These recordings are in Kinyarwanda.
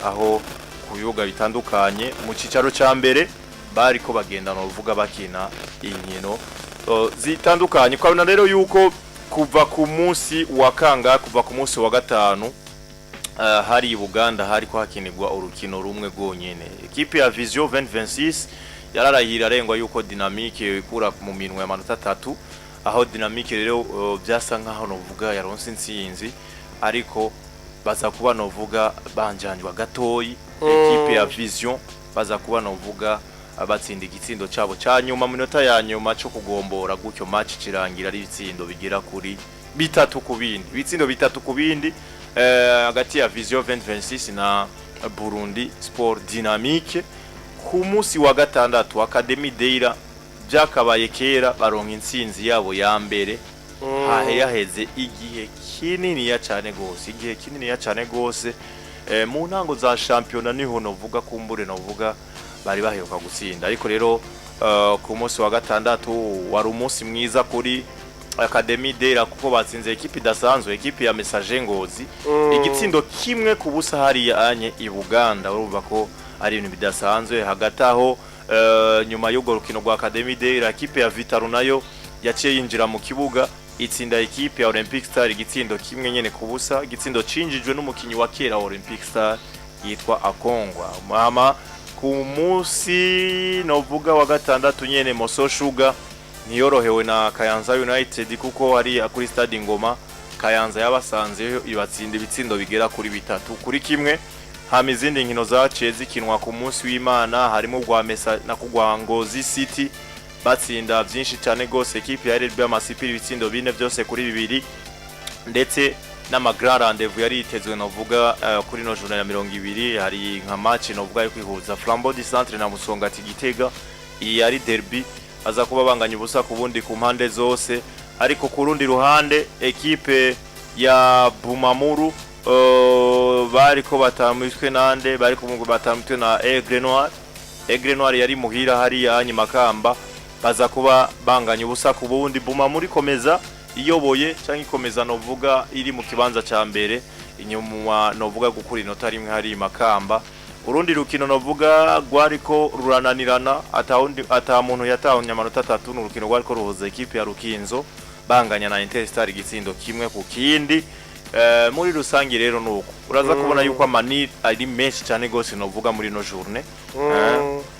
aho ku bibuga bitandukanye mu cicaro ca mbere bariko bagenda no vuga bakina inkino zitandukanye. Kwabona rero yuko kuva ku munsi wa kanga kuva ku munsi wa gatanu hari i Buganda hari ko hakinirwa urukino rumwe gonyene. Equipe ya Vision 2026 yararahira arengwa yuko Dynamique ikura mu minwe ya manota 3, aho Dynamique rero byasa nkaho novuga yaronse intsinzi, ariko baza kuba novuga banjanjwa gatoyi. Equipe ya Vision baza kuba novuga abatsinda igitsindo cabo ca nyuma minota ya nyuma cyo kugombora gutyo match kirangira ari ibitsindo bigera kuri bitatu kubindi, ibitsindo bitatu kubindi hagati ya Vision 2026 na Burundi Sport Dynamique. Ku munsi wa gatandatu Academy Deira byakabaye kera baronka intsinzi yabo ya mbere haheze igihe kinini ya cyane gose, mu ntango za championnat niho novuga kumbure novuga bari baheruka gutsinda. Ariko rero ku munsi wa gatandatu wari umunsi mwiza kuri Academy Deira kuko batsinze equipe idasanzwe, equipe ya Message Ngozi igitsindo kimwe ku busa hari anye i Buganda. Urumva ko ari ibintu bidasanzwe. Hagati aho nyuma y'ugo rukino rwa Academy Deira equipe ya Vitaro nayo yaciye yinjira mu kibuga itsinda equipe ya Olympic Star igitsindo kimwe nyene ku busa, igitsindo cinjijwe n'umukinyi wa kera Olympic Star yitwa Akongwa. Mama ku munsi novuga wa gatandatu nyene Moso Sugar niyorohewe na Kayanza United kuko ari kuri stade Ngoma. Kayanza yabasanze ibatsinda ibitsindo bigera kuri 3-1. Hama izindi nkino zaciye zikinwa ku munsi w'Imana harimo gwa Mesa na kugwa Ngozi City batsinda byinshi cyane gose. Equipe ya RB Amasipiri ibitsindo bine byose kuri 2, ndetse na Grand Rendez-vous yari itezwe novuga kuri no journée ya 20 hari nka match novuga yo kwihuza Flambeau du Centre na Musongati Gitega. Iyi yari derby aza kuba banganya ubusa ku bundi ku mpande zose. Ariko ku rundi ruhande equipe ya Bumamuru bariko batamitwe nande bariko batamitwe na Aigle Noir yari muhira hari yanyi Makamba baza kuba banganya ubusa ku bundi. Bumamuru komeza iyoboye cyangwa ikomeza novuga iri mu kibanza ca mbere inyuma novuga gukura inota rimwe hari Makamba. Urundi rukino novuga rwariko rurananirana ata muntu yatahonye amanota 3 n'urukino rwariko ruhuza equipe ya Rukinzo banganya na Interstar igitsindo kimwe ku kindi. Muri rusangi rero nuko uraza kubona yuko amani ari menshi cyane gose novuga muri no journée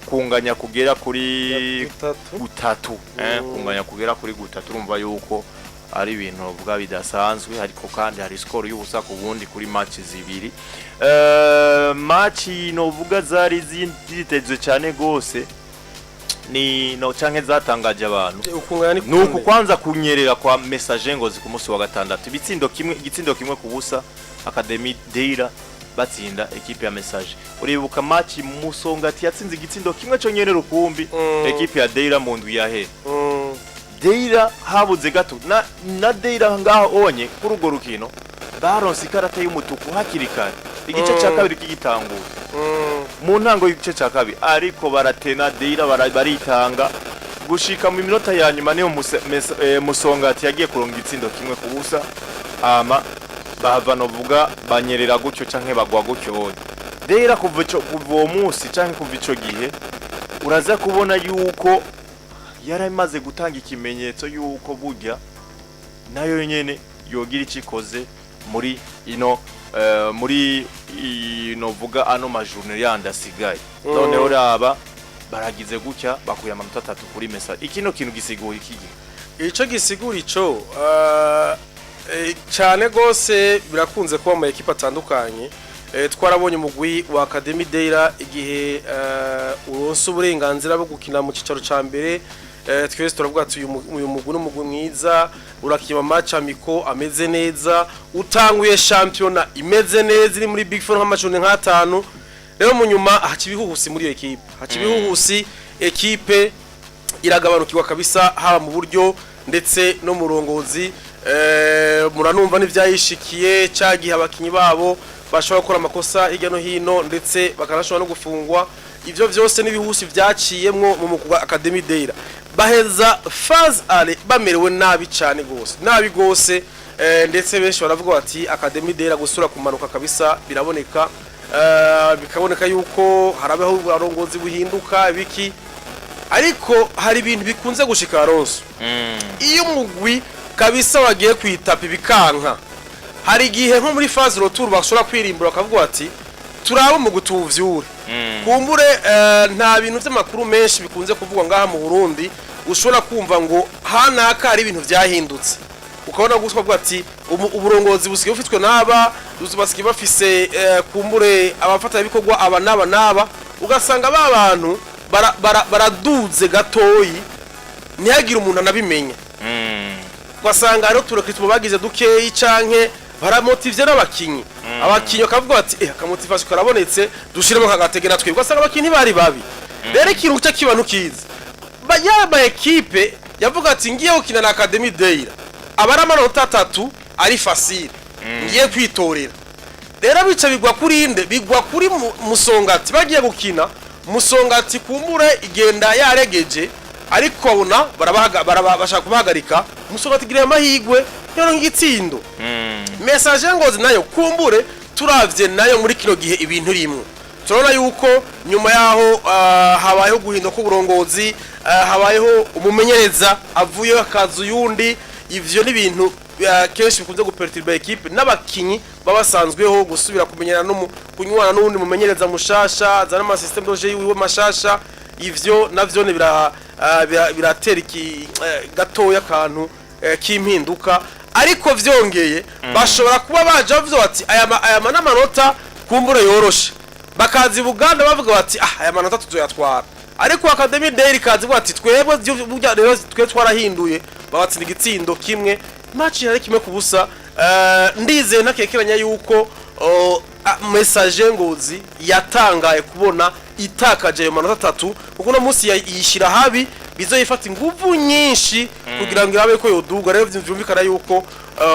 kunganya kugera kuri 3 kunganya kugera kuri 3 urumva yuko ari ibintu novuga bidasanzwe. Ariko kandi hari score y'ubusa ku bundi kuri match zibiri. Match novuga zari zitezwe cyane gose ni no canke zatangaje abantu nuko kwanza kunyerera kwa Message Ngozi ku munsi wa gatandatu igitsindo kimwe ku busa. Academy Deira batsinda equipe ya Message. Uribuka match Musongati yatsinze igitsindo kimwe cyo nyene rukumbi equipe ya Deira mu ndwi yahe. Deira habuze gato na Deira ngaho onye kuri ugo rukino baronse ikarata y'umutuku hakiri kare igice cya kabiri kigitangura mu ntango y'igice cya kabiri, ariko baratena Deira baritanga gushika mu minota ya nyuma niyo Musongati yagiye kuronga itsindo kimwe ku busa. Ama bahava novuga banyerera gutyo canke bagwa gutyo. Deira kuva uwo munsi canke kuva ico gihe uraza kubona yuko yaramaze gutanga ikimenyetso yuko burya nayo nyene yogira ikikoze muri ino muri novuga ano majournée yandasigaye. None uraba baragize gutya bakuye amanota 3 kuri Message. Ikino kintu gisigura ikigi ico gisigura ico cyane gose birakunze kuba mu equipe atandukanye. Twarabonye umugwi wa Academy Deira igihe uronse uburenganzira bwo gukina mu cicaro ca mbere. Twese turavuga ati uyu mugwi n'umugwi mwiza urakima match amiko ameze neza, utanguye championnat imeze neza iri muri Big Four nk'amacune nk'atanu. Rero mu nyuma hakibihuhusi muri equipe, hakibihuhusi equipe iragabanukirwa kabisa haba mu buryo ndetse no murongozi. Muranumva n'ivyayishikiye cagihe abakinyi babo bashobora gukora amakosa hirya no hino ndetse bakanashobora no gufungwa. Ivyo vyose nibihusi vyaciyemwo mu mukugwa Academy Deira baheza phase ale bamerewe nabi cyane gose ndetse benshi baravuga bati Academy Deira gusura kumanuka kabisa biraboneka bikaboneka yuko harabaho uburongozi buhinduka biki ariko hari ibintu bikunze gushika Alonso iyo umugwi kabisa wagiye kwitapi bikanka hari gihe nko muri phase retour bashobora kwirimbura akavuga ati turabo mu gutuvyura kumbure nta bintu by'amakuru menshi bikunze kuvugwa ngaha mu Burundi ushobora kumva ngo hanaka ari ibintu byahindutse ukabona guswa bwa ati uburongozi busigaye bufitwe n'aba basigaye bafise kumbure abafata bikorwa aba naba ugasanga ba bantu baraduze gatoyi ntihagire umuntu anabimenya ugasanga rero turakritwa bagize dukeyi canke baramotivye n'abakinyi abakinyi bakavuga bati akamotivation karabonetse dushiremo kagatege natwe ugasanga abakinyi bari babi rero ikintu cyo kibanu kiza bayaba equipe yavuga ati ngiye gukina na Academy Deira abara amanota 3 ari facile ngiye kwitorera rero bica bigwa kuri inde bigwa kuri Musongati bagiye gukina Musongati kumbure igenda yaregeje ariko abona barabasha kubahagarika Musongati gire amahigwe rero ngitsindo message ngozi nayo kumbure turavye nayo muri kino gihe ibintu rimwe turabona yuko nyuma yaho habayeho guhinduka uburongozi habayeho umumenyereza avuye akazu yundi ivyo ni ibintu kenshi bikunze guperturba equipe n'abakinyi babasanzweho gusubira kumenyana no kunywana n'undi mumenyereza mushasha zana ama system doje yiwe mashasha ivyo navyo ne biratera iki gatoya kantu kimpinduka ariko vyongeye bashobora kuba baje bavuze bati aya manota kumbure yoroshe bakazi Buganda bavuga bati aya manota tuzoyatwara ariko Academy Deira kazi bati twebwe rero twe twarahinduye babatsinda igitsindo kimwe match yari kimwe kubusa ndize nakekeranya yuko message ngozi yatangaye kubona itakaje ayo manota 3 kuko no munsi yishira habi bizoyifata inguvu nyinshi kugira ngo irabe ko yoduga rero vyumvikana yuko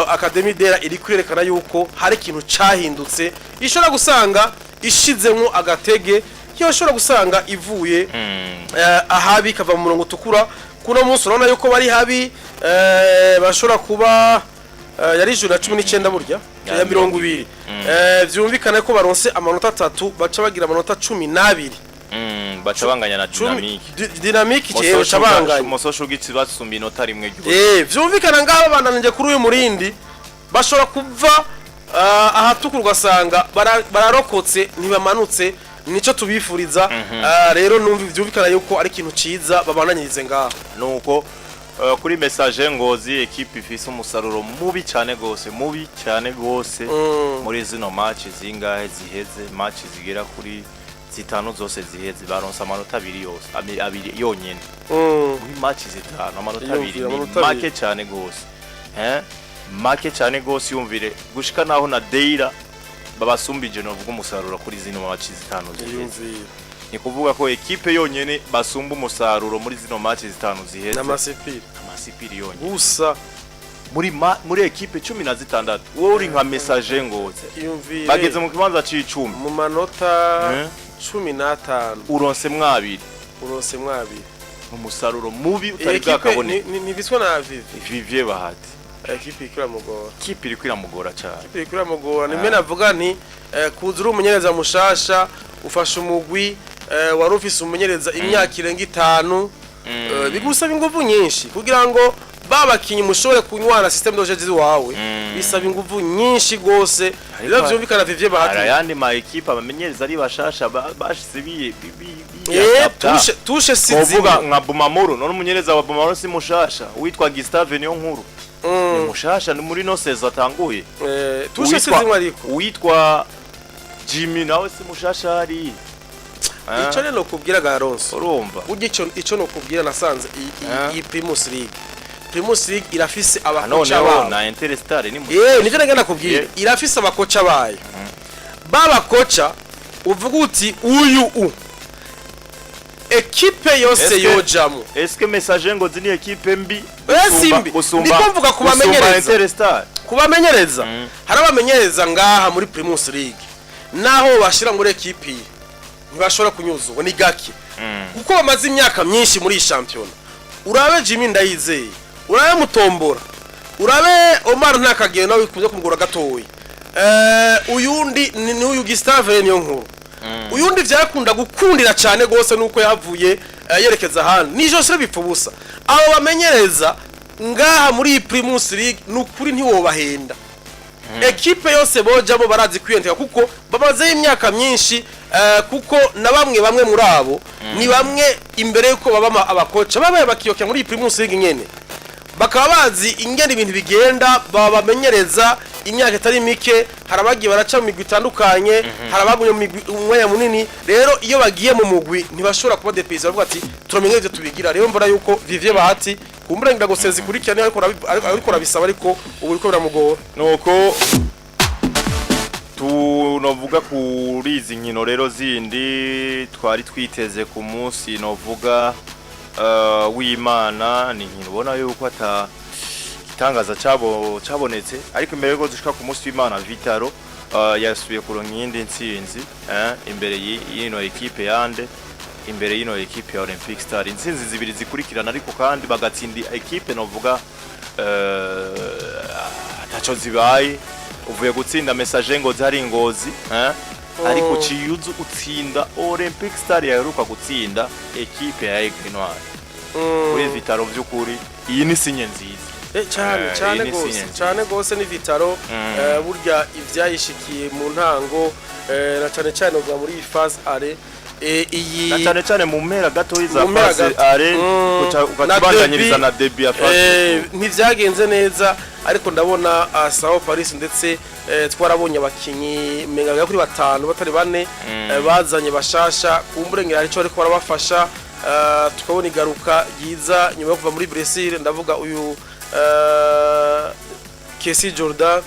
Academy Deira iri kwirekana yuko hari ikintu cahindutse ishobora gusanga ishizemwo agatege yoshobora gusanga ivuye ahabi kava mu murongo tukura kuno munsi urabona yuko bari habi bashobora kuba yari 19 burya ya 20 vyumvikana ko baronse amanota 3 baca bagira amanota 12 baca banganya na dynamique cyo cabanganya musosho gitsi basumba inota rimwe gihe vyumvikana ngaba bandanije kuri uyu murindi bashobora kuva ahatukuru gasanga bararokotse ntibamanutse nico tubifuriza rero numva vyumvikana yuko ari ikintu ciza babananyirize ngaho nuko kuri message ngozi equipe ifise umusaruro mubi cyane gose muri zino match zingahe ziheze match zigera kuri zitanu zose ziheze baronsa amanota 2 yose abiri yonyene muri match zitanu amanota 2 make cyane gose make cyane gose yumvire gushika naho na Deira babasumbije no vuga umusaruro kuri zino match zitanu ziheze ni kuvuga ko equipe yonyene basumba umusaruro muri zino match zitanu ziheze n'amasipiri yonyene gusa muri equipe 16 wowe uri nka message ngoze bageze mu kibanza c'icumi mu manota 15 uronse mwabiri umusaruro mubi utari bwakabone ni biswa na Vivier Bahati equipe ikiramugora iri kwiramugora cyane equipe ikiramugora nimwe navuga nti kuzura umunyereza mushasha ufasha umugwi wari ufise umunyereza imyaka irenga 5 bigusaba ingufu nyinshi kugira ngo babakinyi mushobore kunywana system doje wawe bisaba ingufu nyinshi gose rero vyumvikana Vivier Bahati arayandi ma equipe abamenyereza ari bashasha bashize tushe sizivuga nka Bumamuru none umunyereza wa Bumamuru si mushasha witwa Gustave niyo nkuru ni mushasha ni muri no seza atanguye tushe sizinywa ariko witwa Jimmy nawe si mushasha ari ico rero kubwira Garonso urumva burya ico no kubwira nasanze iyi Primus League irafise abakoca bayo na Interstar ni nivyo nagenda kubwira irafise abakoca bayo baba koca uvuga uti uyu equipe yose yojamo eske message ngo zini equipe mbi ndikumvuga kubamenyereza hari abamenyereza ngaha muri Primus League naho bashira muri equipe ntibashobora kunyuzwa ni gake kuko bamaze imyaka myinshi muri championnat urabe Jimmy Ndayizeye urabe Mutombora urabe Omar ntakagenda nawe kuze kumugura gatoyi uyundi ni uyu Gustave niyo nkuru uyundi vyakunda gukundira cyane gose nuko yavuye yerekeza hano nijo sire bipfubusa abo bamenyereza ngaha muri Primus League nukuri ntiwobahenda ekipe yose bojamo barazi kwiyenteka kuko bamaze imyaka myinshi kuko na bamwe muri abo ni bamwe imbere yuko baba abakoca babaye bakiyokya muri Primus League nyene bakaba bazi ingene ibintu bigenda bamenyereza imyaka itari mike harabagiye baraca mu migwi itandukanye harabaguye mu mwanya munini rero iyo bagiye mu mugwi ntibashobora kuba depese bavuga ati turamenye ivyo tubigira rero mbona yuko Vivier Bahati kumburengira gosezi kurikirana ariko rabisaba ariko ubu riko biramugora nuko tunovuga kuri izi nkino rero zindi twari twiteze ku munsi novuga w'Imana ni nkino ubona yuko itangaza cabonetse ariko imbere yuko dushika ku munsi w'Imana Vitaro yasubiye kuronka iyindi ntsinzi imbere y'ino ekipe yande imbere y'ino ekipe ya Olympic Star intsinzi zibiri zikurikirana ariko kandi bagatsindi ekipe novuga ataco zibaye uvuye gutsinda message ngo zari Ngozi ariko ciyuzu utsinda Olympic Star yaheruka gutsinda ekipe ya Aigle Noir kuri Vitaro by'ukuri iyi ni sinye nziza cyane gose ni Vitaro burya ivyayishikiye mu ntango na cyane ubwa muri phase are iyi cyane mu mpera gato iza phase are ukatubandanyiriza na debut ya phase ntivyagenze neza ariko ndabona Sao Paris ndetse twarabonye abakinyi menga kuri 5 batari bane bazanye bashasha kumburengera arico ariko barabafasha tukabona igaruka yiza nyuma yo kuva muri Brazil ndavuga uyu Kesi Jordan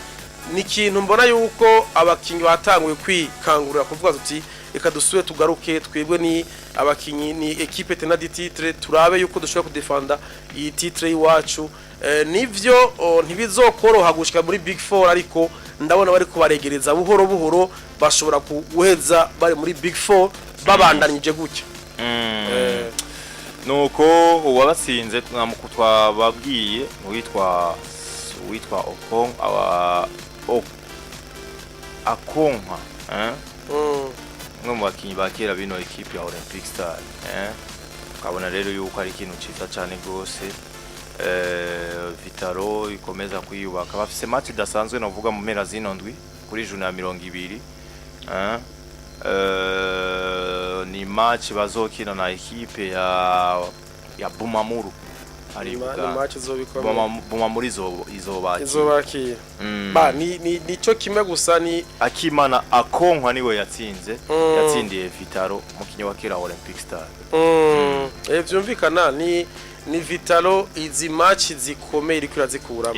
ni kintu mbona yuko abakinyi batanguye kwikangurira kuvuga tuti reka dusubire tugaruke twebwe ni abakinyi ni equipe tena di titre turabe yuko dushobora kudefenda iyi titre yiwacu nivyo ntibizokoroha gushika muri Big 4 ariko ndabona bari kubaregereza buhoro bashobora kuheza bari muri Big 4 babandanije gutya nuko uwabasinze twababwiye witwa Okon Akonka mu bakinyi bakera bino equipe ya Olympic Star ukabona rero yuko ari ikintu ciza cyane gose Vitaro ikomeza kwiyubaka bafise match dasanzwe novuga mu mpera z'inondwi kuri juna ya 20 ni match bazokina na equipe ya Bumamuru ari match zobikoma Bumamuru izobakira nico kimwe gusa ni Akimana Akonkwa niwe yatsindiye Vitaro mukinyi wa kera Olympic Star byumvikana ni Vitaro izi match zikomeye iri kurazikura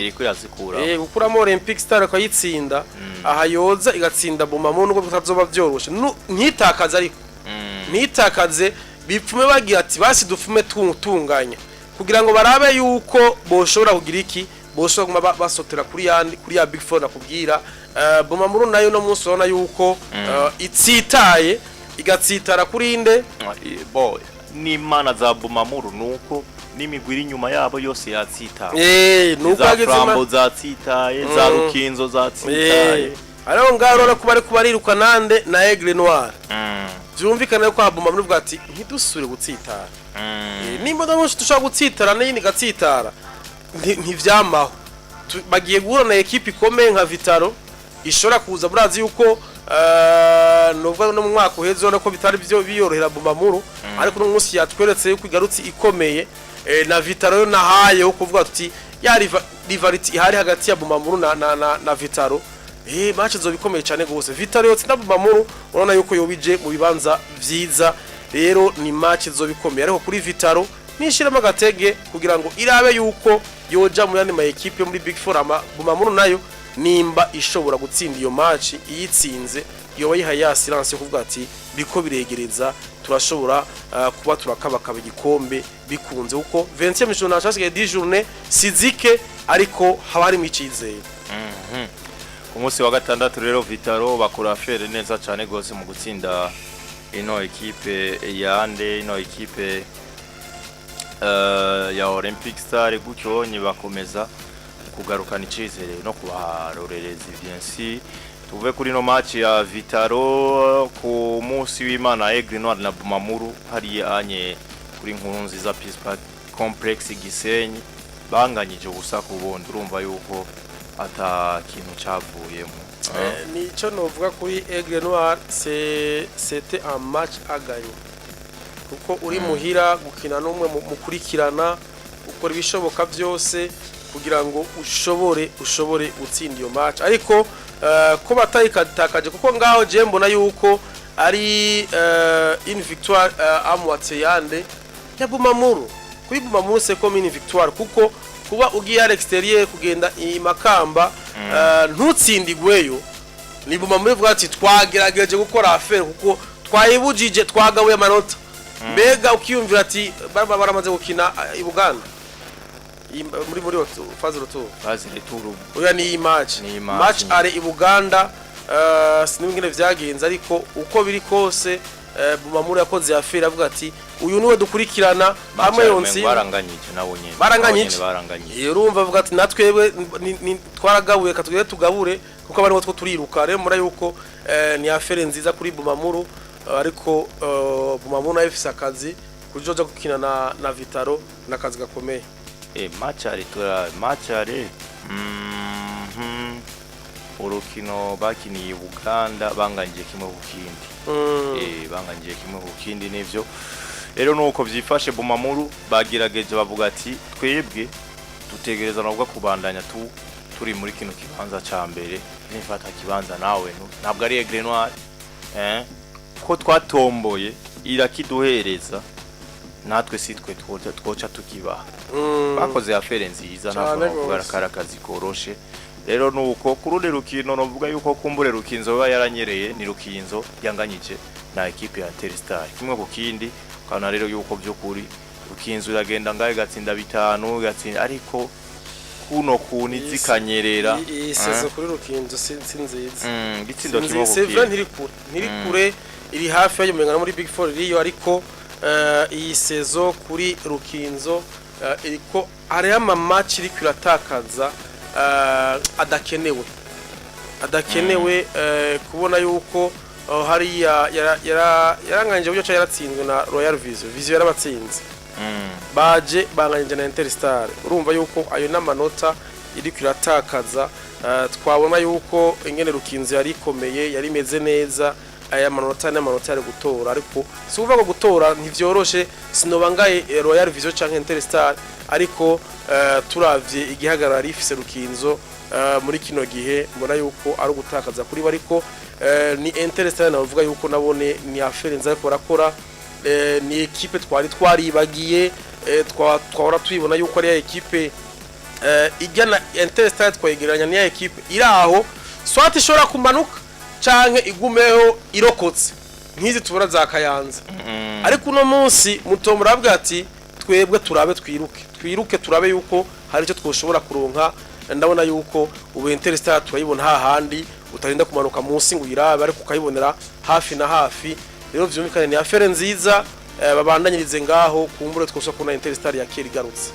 gukuramo Olympic Star ko yitsinda aha yoza igatsinda Bumamuru nubwo bitazoba byoroshe ntitakaze ariko ntitakaze bipfume bagira ati basi dufume tunganya kugira ngo barabe yuko boshobora kugira iki boshobora basotera kuri ya Big 4 nakubwira Bumamuru nayo no munsi ubona yuko itsitaye igatsitara kuri inde boy ni mana za Bumamuru nuko n'imigwiri nyuma yabo yose yatsita nuko agezema zatsitaye za Rukinzo zatsitaye ariho ngaro kuba ari kubariruka nande na Aigle Noir byumvikana ko Bumamuru bwa ati ntidusure gutsitara nimba ndamushi dushaka gutsitara n'iyindi gatsitara ntivyamaho bagiye guhura na equipe ikomeye nka Vitaro ishora kuza burazi yuko nubwo no mu mwaka uheze no ko bitari byo biyorohera Bumamuru ariko no munsi yatweretse yuko igarutse ikomeye na Vitaro yo nahaye ho kuvuga tuti ya rivality ihari hagati ya Bumamuru na Vitaro match zo bikomeye cyane gose Vitaro yo tsinda Bumamuru urabona yuko yobije mu bibanza vyiza rero ni match zo bikomeye ariko kuri Vitaro nishiramo gatege kugira ngo irabe yuko yoja mu yandi ma equipe muri Big 4 Bumamuru nayo nimba ishobora gutsinda iyo match iyitsinze yoba yiha ya silence kuvuga ati biko biregereza turashobora kuba turakabakaba igikombe bikunze uko 20e journée chasigaye 10 journée sizike ariko haba hari mwicizeye umunsi wa gatandatu rero Vitaro bakora affaire neza cyane gose mu gutsinda ino equipe yande ino equipe ya Olympic Star gutyo bakomeza kugarukana icizere no kubarorereza bien si tuve kuri no match ya Vitaro ku munsi w'Imana Aigle Noir na Bumamuru hari anye kuri nkuru nziza Peace Park Complex Gisenyi banganyije ubusa ku bundi urumva yuko ata kintu cavuyemo. Nico novuga kuri Aigle Noir c'était un match à gagner kuko uri muhira gukina n'umwe mukurikirana ukora ibishoboka byose kugira ngo ushobore gutsinda iyo match ariko ko batayikatakaje kuko ngaho je mbona yuko ari une victoire à moitié yande ya Bumamuru kuri Bumamuru c'est comme une victoire kuko kuba ugiye à l'extérieur kugenda imakamba ntutsindigweyo ni Bumamuru ivuga ati twagerageje gukora affaire kuko twayibujije twagabuye amanota mbega ukiyumvira ati baramaze gukina i Buganda muri phase retour oya ni match are i Buganda siningene vyagenze ariko uko biri kose Bumamuru yakoze affaire avuga ati uyu niwe dukurikirana hamwe yonsi baranganyije urumva avuga ati natwebwe twaragabuye katugere tugabure kuko bari ngo turiruka rero muri yuko ni affaire nziza kuri Bumamuru ariko Bumamuru na FC akazi kujoja gukina na Vitaro nakazi gakomeye matchare urukino bakiniye Uganda banganje kimwe kukindi banganje kimwe kukindi nivyo rero nuko vyifashe Bumamuru bagirageje bavuga ati twebwe tutegereza nabwo kubandanya turi muri kino kibanza ca mbere nifata kibanza nawe ntabwo ari Aigle Noir ko twatomboye irakiduhereza natwe sitwe twoca tukibaha bakoze affaire nziza ntabwo barakarakazi koroshe rero nuko kurundi rukino novuga yuko kumbure Rukinzo baba yaranyereye ni Rukinzo yanganyije na equipe ya Interstar kimwe ku kindi kana rero yuko byukuri Rukinzo iragenda ngaye gatsinda 5 gatsinda ariko kuno kuni zikanyerera isezo kuri Rukinzo sinziza gitsindo kimwe ku ntiri kure iri hafi yo mengana muri Big 4 iriyo ariko iyi sezo kuri Rukinzo iriko ari ama match iri kuratakaza adakenewe kubona yuko hari yaranganje uburyo yaratsinzwe na Royal Vision yarabatsinze baje banganje na Interstar urumva yuko ayo namanota iri kuratakaza twabona yuko ingene Rukinzo yari komeye yari meze neza aya manota n'amanota ari gutora ariko suvuga ko gutora ntivyoroshe sinobangaye Royal Vision canke Interstar ariko turavye igihagarara ifise Rukinzo muri kino gihe mbona yuko ari gutakaza kuri bariko ni Interstar navuga yuko nabone ni affaire nza ko rakora ni equipe twaribagiye twahora tuyibona yuko ari equipe ijyana Interstar twayegeranya ni equipe iraho swati ishora kumanuka canke igumeho irokotse nkizi tubura za Kayanza ariko uno munsi mutombora avuga ati twebwe turabe twiruke turabe yuko hari cyo twoshobora kuronka ndabona yuko ubu Interstar turayibona hahandi utarinda kumanuka munsi ngo irabe ariko ukayibonera hafi na hafi rero vyumvikane ni affaire nziza babandanyirize ngaho kumbure twosha kuna Interstar ya keri garutse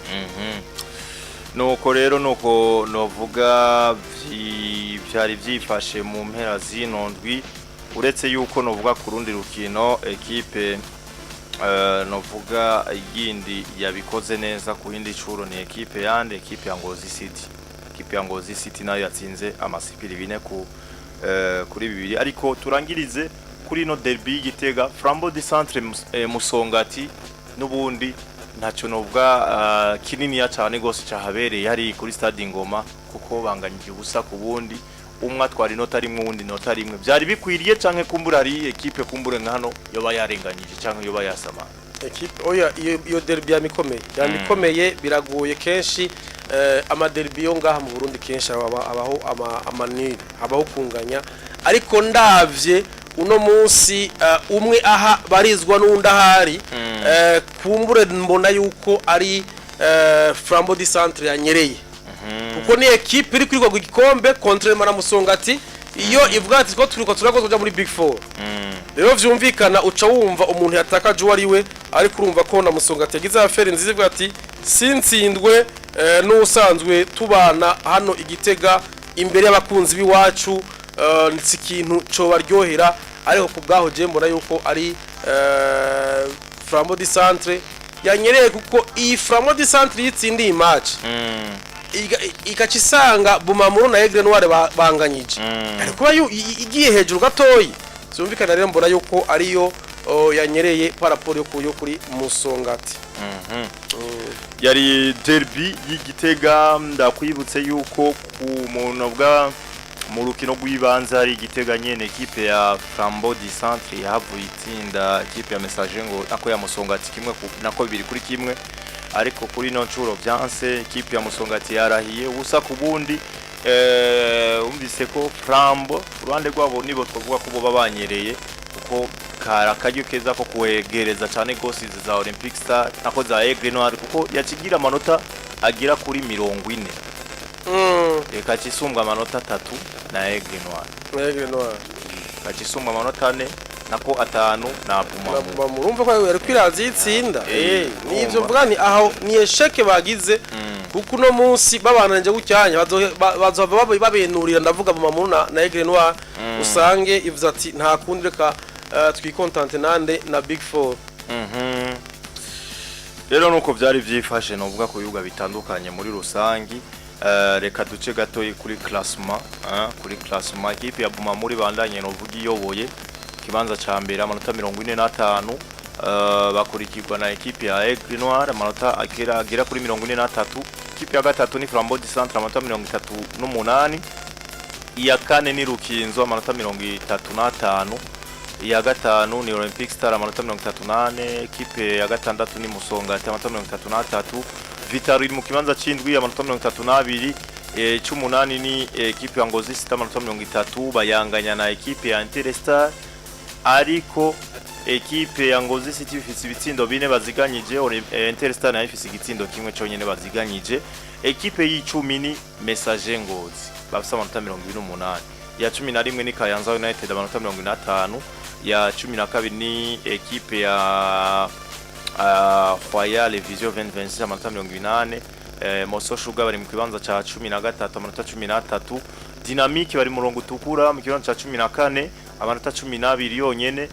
nuko rero nuko novuga byari byifashe mu mpera z'inondwi uretse yuko novuga kurundi rukino equipe novuga yindi yabikoze neza ku yindi curo ni equipe yande equipe ya Ngozi City nayo yatsinze amasipiri bine kuri bibiri ariko turangirize kuri no derby Gitega Flambeau du Centre Musongati nubundi ntacyo novuga kinini ya cyane gose cyahabereye hari kuri Stade Ngoma kuko banganyije ubusa ku bundi umwe atwara inota rimwe undi inota rimwe byari bikwiriye canke kumbura ari equipe kumbure nkano yoba yarenganyije canke yoba yasama equipe oya iyo derby yamikomeye biragoye kenshi ama derby yo ngaha mu Burundi kenshi abaho amanire abaho kunganya ariko ndavye uno munsi umwe aha barizwa n'undi ahari kumbure mbona yuko ari Flambeau du Centre yanyereye kuko ni equipe iri kwirwa gikombe contrairement na Musongati iyo ivuga ati ko turiko turakoze muri Big 4 rero vyumvikana uca wumva umuntu yatakaje wari we ariko urumva ko na Musongati yagize affaire nziza ivuga ati sintsindwe n'usanzwe tubana hano Igitega imbere y'abakunzi biwacu nitsi kintu cyo baryohera ariko kubgaho je mbona yuko ari Flambeau du Centre yanyereye kuko iyi Flambeau du Centre yitsindiye iyi match ikacisanga Bumamuru na Aigle Noir banganyije kuba igiye hejuru gatoyi zumvikana rero mbona yuko ariyo yanyereye paraporo yo kuri Musongati. Yari derby y'Igitega ndakwibutse yuko ku munobwa mu rukino rw'ibanze hari Igitega nyene equipe ya Flambeau du Centre yahavuye itsinda equipe ya Messager ngo nako ya Musongati kimwe nako bibiri kuri kimwe ariko kuri no ncuro byanse equipe ya Musongati yarahiye ubusa ku bundi umvise ko Flambeau urwande rwabo nibo twavuga ko bo babanyereye kuko karyo keza ko kwegereza cyane gose za Olympic Star nako za Aigle Noir kuko yakigira amanota agira kuri 40 reka kisumba amanota 3 na Aigle Noir kakisumba amanota 4 nako 5 na Bumamuru urumva ko yari kwirazi itsinda nivyo mvuga ni aho ni esheke bagize kuko no munsi babananje gucyanya bazova babenurira ndavuga Bumamuru na Aigle Noir usange ivuze ati nta kundi reka twikontante nande na Big 4. Rero nuko byari byifashe novuga ko yuga bitandukanye muri rusangi reka duce gato kuri classement equipe ya Bumamuru bandanye novuga iyoboye kibanza ca mbere amanota 45 bakurikirwa na equipe ya Aigle Noir amanota agera kuri 43 equipe ya gatatu ni Flambeau du Centre amanota 38 iya kane ni Rukinzo amanota 35 iya gatanu ni Olympic Star amanota 38 equipe ya gatandatu ni Musongati amanota 33 Vitaro iri mu kibanza c'indwi amanota 32 c'umunani ni equipe ya Ngozi City amanota 30 bayanganya na equipe ya Interstar ariko equipe ya Ngozi City ifise ibitsindo bine baziganyije Interstar nayo ifise igitsindo kimwe cyonyene baziganyije equipe y'icumi ni Messager Ngozi bafise amanota 28 ya 11 ni Kayanza United amanota 55 ya 12 ni equipe ya Royal Vision 2026 amanota 28 Moso Sugar bari mu kibanza ca 13 amanota 13 Dynamique bari mu rongo utukura mu kibanza ca 14 amanota 12 yonyene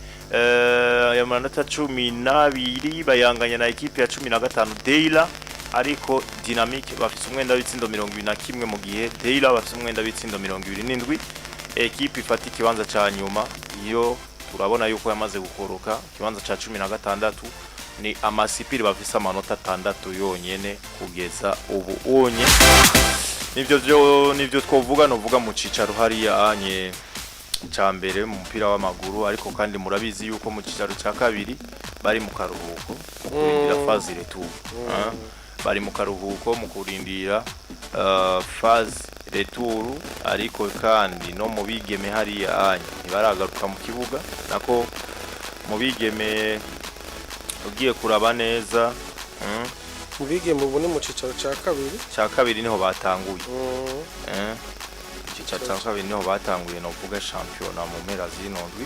amanota 12 bayanganya na equipe ya 15 Deila ariko Dynamique bafise umwenda w'itsindo 21 mu gihe Deila bafise umwenda w'itsindo 27 equipe ifata ikibanza ca nyuma iyo turabona yuko yamaze gukoroka kibanza ca 16 ni Amasipiri bafise amanota 6 yonyene kugeza ubu onye nivyo twovuga novuga mu cicaro hariya anye ca mbere mu mupira w'amaguru ariko kandi murabizi yuko mu cicaro ca kabiri bari mu karuhuko kurindira phase retour bari mu karuhuko mu kurindira phase retour ariko kandi no mu bigeme hariya anye ntibaragaruka mu kibuga nako mu bigeme ugiye kuraba neza ubigeme ubu ni mu cicaro ca kabiri niho batanguye cicaro ca kabiri niho batanguye no vuga championnat mu mpera z'inondwi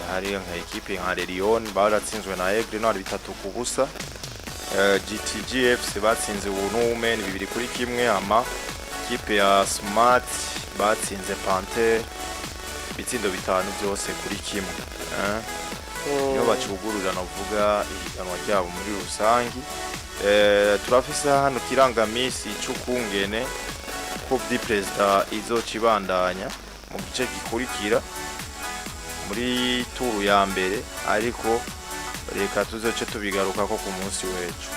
hari nka equipe nka Lyon baratsinzwe na Aigle Noir 3-0 GTGF batsinze Women 2-1 ama equipe ya Smart batsinze Panther bitsindo 5 byose kuri kimwe niyo bacugurura navuga ihiganwa ryabo muri rusangi turafise hano kirangamisi c'ukungene ko di president izocibandanya mu gice gikurikira muri turu ya mbere ariko reka tuzoce tubigaruka ko ku munsi wecu